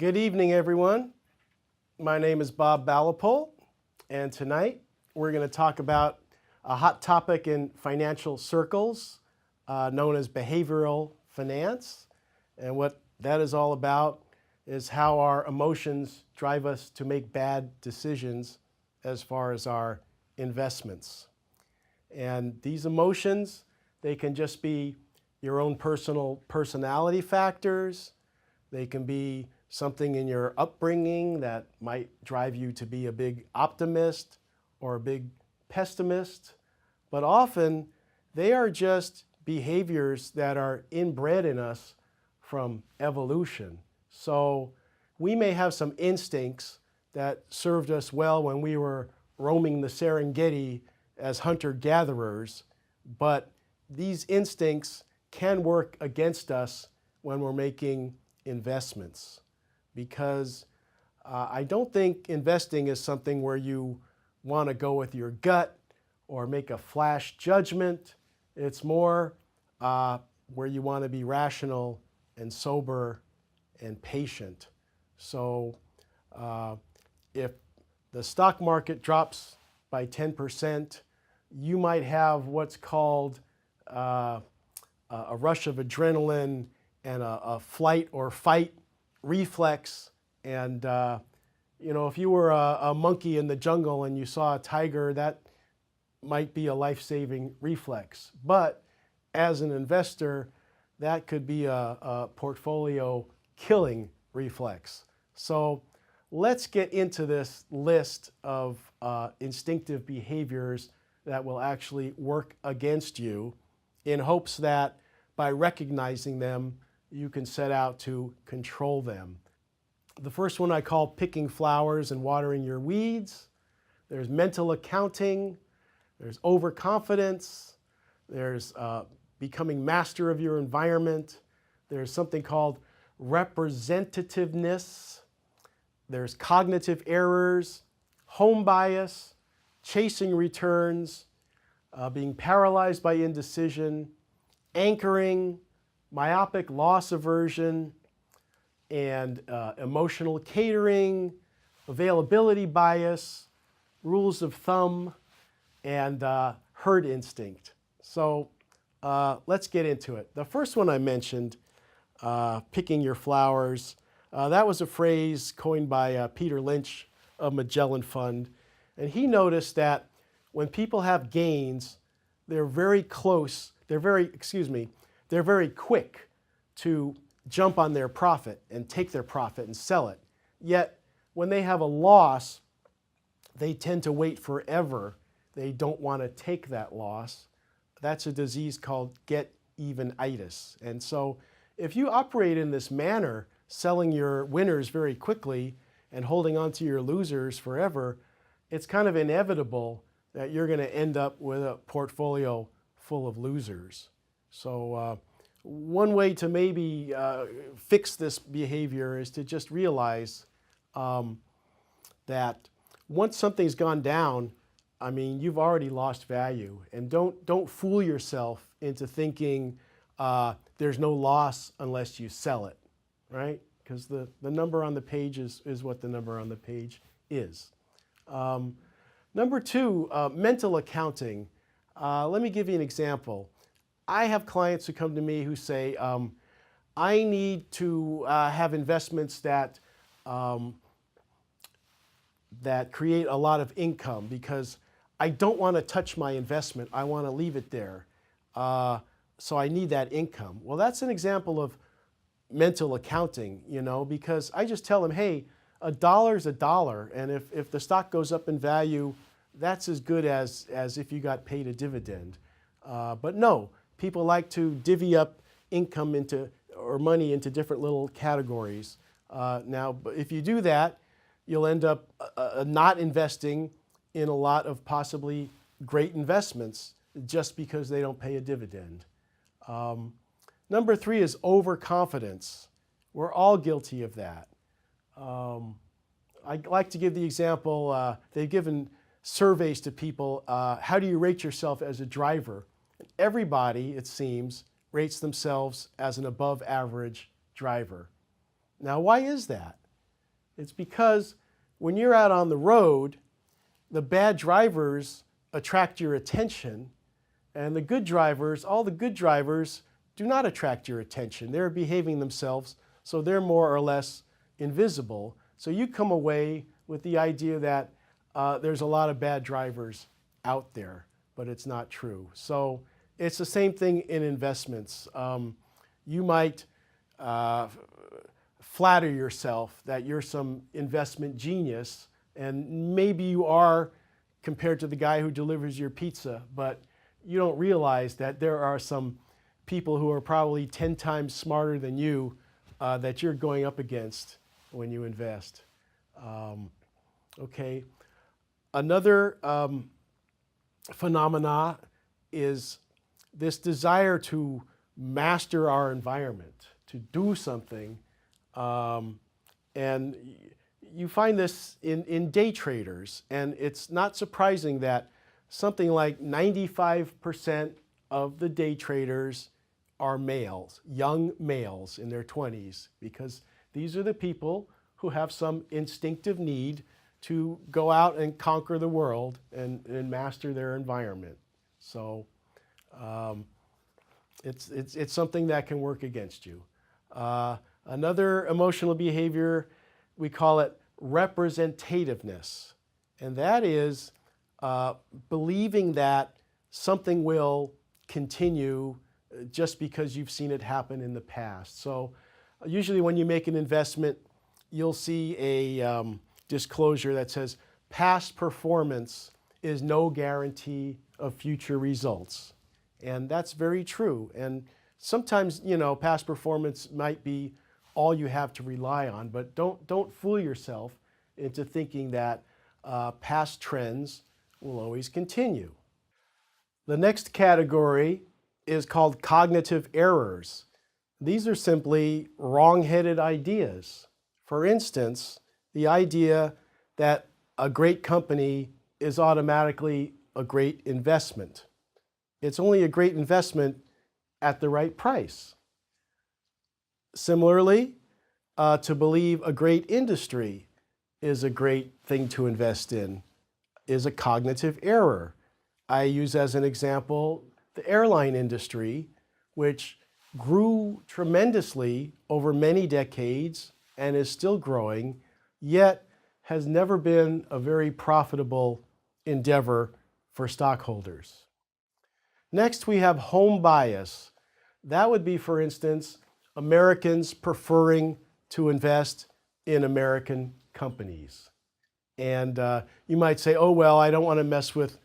Good evening, everyone. My name is Bob Balopole, and tonight we're going to talk about a hot topic in financial circles known as behavioral finance. And what that is all about is how our emotions drive us to make bad decisions as far as our investments. And these emotions, they can just be your own personal personality factors. They can be something in your upbringing that might drive you to be a big optimist or a big pessimist. But often they are just behaviors that are inbred in us from evolution. So we may have some instincts that served us well when we were roaming the Serengeti as hunter-gatherers, but these instincts can work against us when we're making investments, because I don't think investing is something where you want to go with your gut or make a flash judgment. It's more where you want to be rational and sober and patient. So if the stock market drops by 10%, you might have what's called a rush of adrenaline and a flight or fight reflex. And if you were a monkey in the jungle and you saw a tiger, that might be a life-saving reflex. But as an investor, that could be a portfolio killing reflex. So let's get into this list of instinctive behaviors that will actually work against you, in hopes that by recognizing them, you can set out to control them. The first one I call picking flowers and watering your weeds. There's mental accounting. There's overconfidence. There's becoming master of your environment. There's something called representativeness. There's cognitive errors, home bias, chasing returns, being paralyzed by indecision, anchoring, myopic loss aversion, and emotional catering, availability bias, rules of thumb, and herd instinct. So let's get into it. The first one I mentioned, picking your flowers, that was a phrase coined by Peter Lynch of Magellan Fund. And he noticed that when people have gains, they're very quick to jump on their profit and take their profit and sell it. Yet when they have a loss, they tend to wait forever. They don't want to take that loss. That's a disease called get-even-itis. And so if you operate in this manner, selling your winners very quickly and holding on to your losers forever, it's kind of inevitable that you're going to end up with a portfolio full of losers. So one way to maybe fix this behavior is to just realize that once something's gone down, I mean, you've already lost value. And don't fool yourself into thinking there's no loss unless you sell it, right? Because the number on the page is what the number on the page is. Number two, mental accounting. Let me give you an example. I have clients who come to me who say, I need to have investments that create a lot of income because I don't want to touch my investment. I want to leave it there. So I need that income. Well, that's an example of mental accounting, because I just tell them, hey, a dollar's a dollar. And if the stock goes up in value, that's as good as if you got paid a dividend. But no, people like to divvy up income or money into different little categories. Now, if you do that, you'll end up not investing in a lot of possibly great investments just because they don't pay a dividend. Number three is overconfidence. We're all guilty of that. I like to give the example, they've given surveys to people, how do you rate yourself as a driver? Everybody, it seems, rates themselves as an above average driver. Now, why is that? It's because when you're out on the road, the bad drivers attract your attention, and the good drivers, all the good drivers, do not attract your attention. They're behaving themselves, so they're more or less invisible. So you come away with the idea that there's a lot of bad drivers out there, but it's not true. So it's the same thing in investments. You might flatter yourself that you're some investment genius, and maybe you are compared to the guy who delivers your pizza, but you don't realize that there are some people who are probably 10 times smarter than you that you're going up against when you invest. Okay. Another phenomena is this desire to master our environment, to do something. And you find this in day traders, and it's not surprising that something like 95% of the day traders are males, young males in their 20s, because these are the people who have some instinctive need to go out and conquer the world and master their environment. So it's something that can work against you. Another emotional behavior, we call it representativeness. And that is believing that something will continue just because you've seen it happen in the past. So usually when you make an investment, you'll see a disclosure that says past performance is no guarantee of future results. And that's very true. And sometimes, you know, past performance might be all you have to rely on, but don't fool yourself into thinking that past trends will always continue. The next category is called cognitive errors. These are simply wrong-headed ideas. For instance, the idea that a great company is automatically a great investment. It's only a great investment at the right price. Similarly, to believe a great industry is a great thing to invest in is a cognitive error. I use as an example the airline industry, which grew tremendously over many decades and is still growing, yet has never been a very profitable endeavor for stockholders. Next, we have home bias. That would be, for instance, Americans preferring to invest in American companies. And you might say, oh, well, I don't want to mess with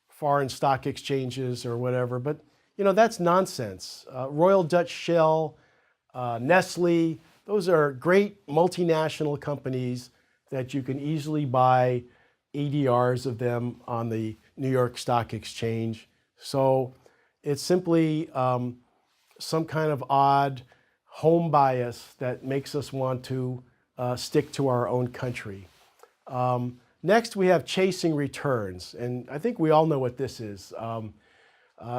foreign stock exchanges or whatever, but you know, that's nonsense. Royal Dutch Shell, Nestle, those are great multinational companies that you can easily buy ADRs of them on the New York Stock Exchange. So it's simply some kind of odd home bias that makes us want to stick to our own country. Next, we have chasing returns, and I think we all know what this is.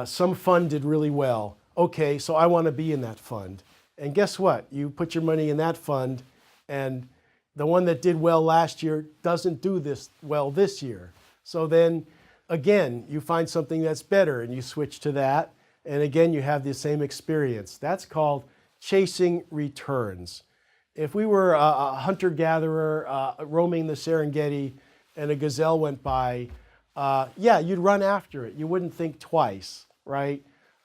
Some fund did really well. Okay, so I want to be in that fund. And guess what? You put your money in that fund, and the one that did well last year doesn't do this well this year. So then, again, you find something that's better, and you switch to that, and again, you have the same experience. That's called chasing returns. If we were a hunter-gatherer roaming the Serengeti and a gazelle went by, yeah, you'd run after it. You wouldn't think twice, right?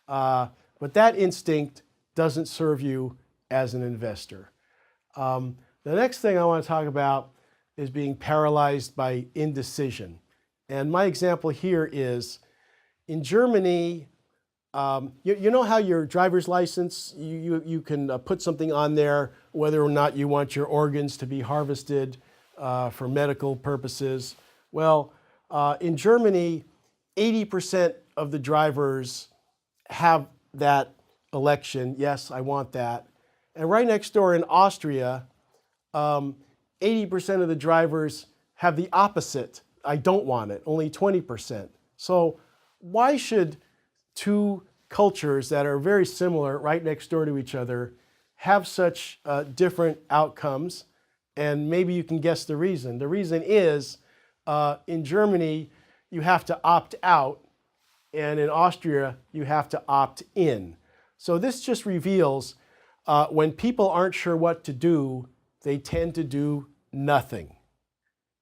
But that instinct doesn't serve you as an investor. The next thing I want to talk about is being paralyzed by indecision. And my example here is in Germany, you know how your driver's license, you can put something on there whether or not you want your organs to be harvested for medical purposes. Well, in Germany, 80% of the drivers have that election. Yes, I want that. And right next door in Austria, 80% of the drivers have the opposite. I don't want it, only 20%. So why should two cultures that are very similar right next door to each other have such different outcomes? And maybe you can guess the reason. The reason is in Germany, you have to opt out, and in Austria, you have to opt in. So this just reveals when people aren't sure what to do, they tend to do nothing.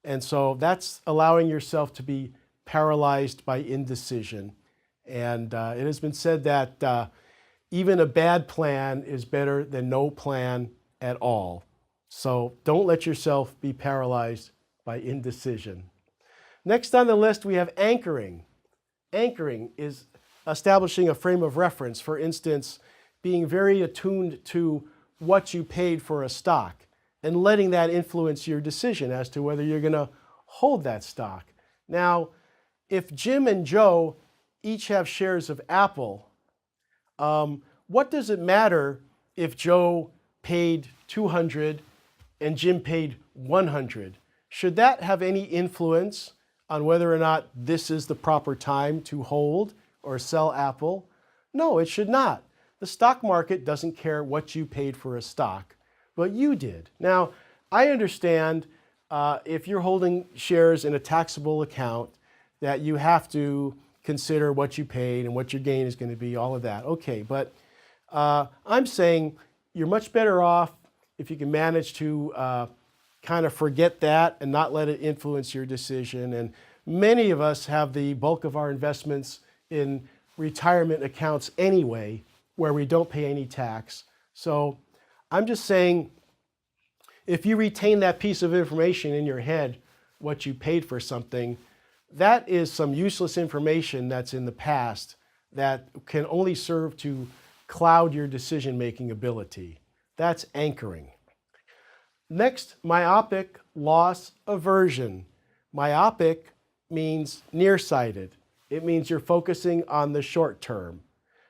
And so that's allowing yourself to be paralyzed by indecision. And it has been said that even a bad plan is better than no plan at all. So don't let yourself be paralyzed by indecision. Next on the list, we have anchoring. Anchoring is establishing a frame of reference. For instance, being very attuned to what you paid for a stock and letting that influence your decision as to whether you're going to hold that stock. Now, if Jim and Joe each have shares of Apple, what does it matter if Joe paid $200 and Jim paid $100? Should that have any influence on whether or not this is the proper time to hold or sell Apple? No, it should not. The stock market doesn't care what you paid for a stock, but you did. Now, I understand if you're holding shares in a taxable account that you have to consider what you paid and what your gain is going to be, all of that. Okay, but I'm saying you're much better off if you can manage to kind of forget that and not let it influence your decision. And many of us have the bulk of our investments in retirement accounts anyway, where we don't pay any tax. So I'm just saying, if you retain that piece of information in your head, what you paid for something, that is some useless information that's in the past that can only serve to cloud your decision-making ability. That's anchoring. Next, myopic loss aversion. Myopic means nearsighted. It means you're focusing on the short term.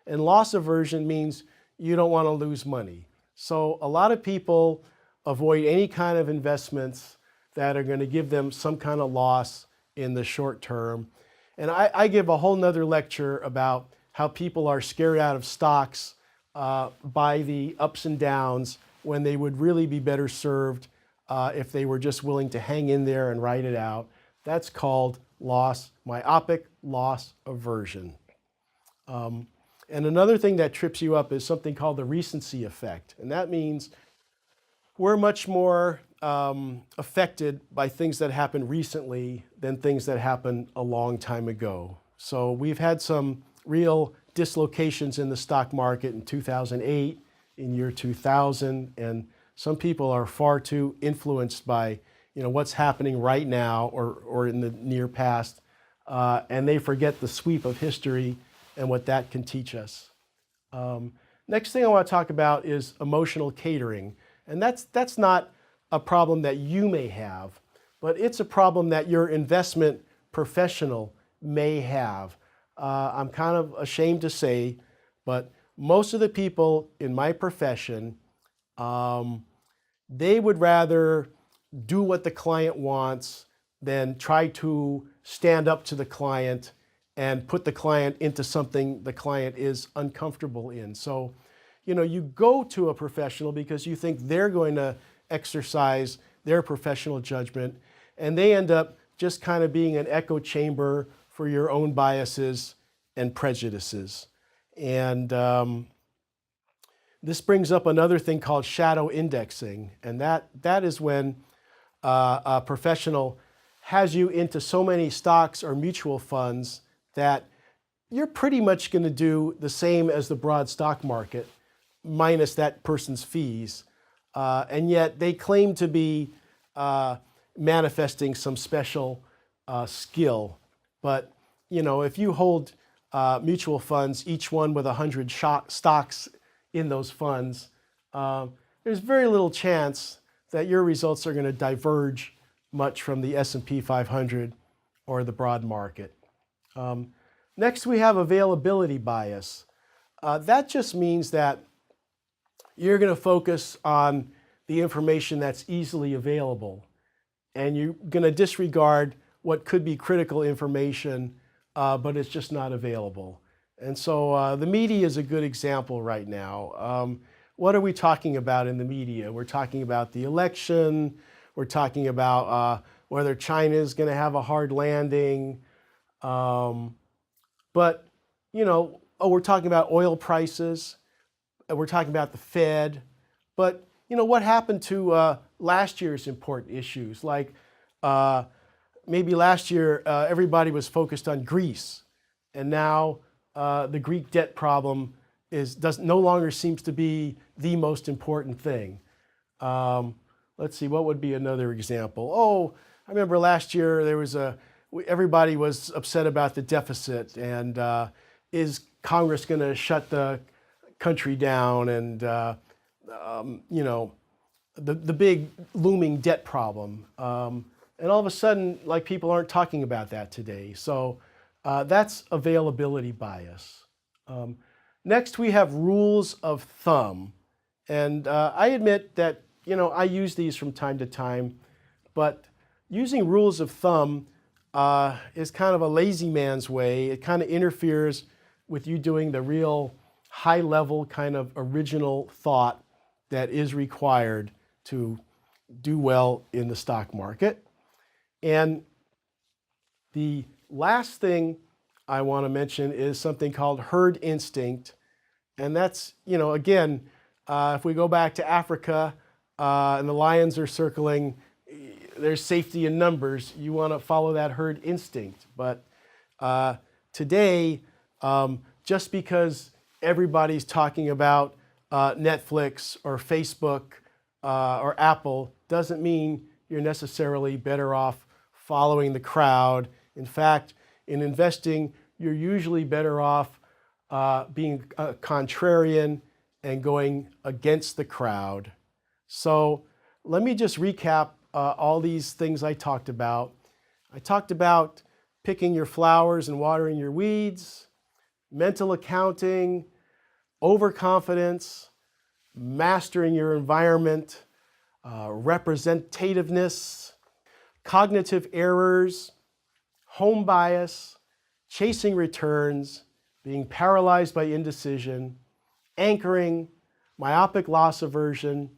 And loss aversion means you don't want to lose money. So a lot of people avoid any kind of investments that are going to give them some kind of loss in the short term. And I give a whole nother lecture about how people are scared out of stocks by the ups and downs when they would really be better served if they were just willing to hang in there and ride it out. That's called myopic loss aversion. And another thing that trips you up is something called the recency effect. And that means we're much more affected by things that happened recently than things that happened a long time ago. So we've had some real dislocations in the stock market in 2008, in year 2000, and some people are far too influenced by what's happening right now or in the near past, and they forget the sweep of history and what that can teach us. Next thing I want to talk about is emotional catering. And that's not a problem that you may have, but it's a problem that your investment professional may have. I'm kind of ashamed to say, but most of the people in my profession, they would rather do what the client wants than try to stand up to the client and put the client into something the client is uncomfortable in. So, you go to a professional because you think they're going to exercise their professional judgment, and they end up just kind of being an echo chamber for your own biases and prejudices. And this brings up another thing called shadow indexing, and that is when a professional has you into so many stocks or mutual funds that you're pretty much going to do the same as the broad stock market, minus that person's fees. And yet they claim to be manifesting some special skill. But, if you hold mutual funds, each one with 100 stocks in those funds, there's very little chance that your results are going to diverge much from the S&P 500 or the broad market. Next, we have availability bias. That just means that you're going to focus on the information that's easily available, and you're going to disregard what could be critical information, but it's just not available. And so the media is a good example right now. What are we talking about in the media? We're talking about the election, we're talking about whether China is going to have a hard landing. But, we're talking about oil prices. We're talking about the Fed. But, what happened to last year's important issues? Like maybe last year everybody was focused on Greece. And now the Greek debt problem no longer seems to be the most important thing. Let's see, what would be another example? Oh, I remember last year everybody was upset about the deficit, and is Congress going to shut the country down, and the big looming debt problem. And all of a sudden, people aren't talking about that today. So that's availability bias. Next, we have rules of thumb. And I admit that, I use these from time to time, but using rules of thumb is kind of a lazy man's way. It kind of interferes with you doing the real high-level kind of original thought that is required to do well in the stock market. And the last thing I want to mention is something called herd instinct. And that's, again, if we go back to Africa and the lions are circling, there's safety in numbers. You want to follow that herd instinct. But today, just because everybody's talking about Netflix or Facebook or Apple doesn't mean you're necessarily better off following the crowd. In fact, in investing, you're usually better off being a contrarian and going against the crowd. So let me just recap all these things I talked about. I talked about picking your flowers and watering your weeds, mental accounting, overconfidence, mastering your environment, representativeness, cognitive errors, home bias, chasing returns, being paralyzed by indecision, anchoring, myopic loss aversion,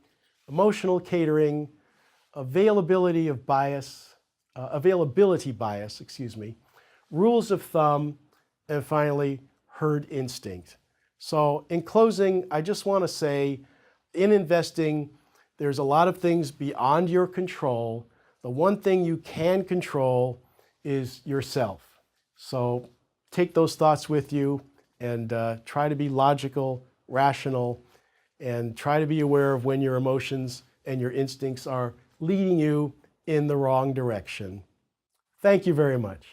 emotional catering, availability bias, rules of thumb, and finally, herd instinct. So in closing, I just want to say, in investing, there's a lot of things beyond your control. The one thing you can control is yourself. So take those thoughts with you and try to be logical, rational, and try to be aware of when your emotions and your instincts are leading you in the wrong direction. Thank you very much.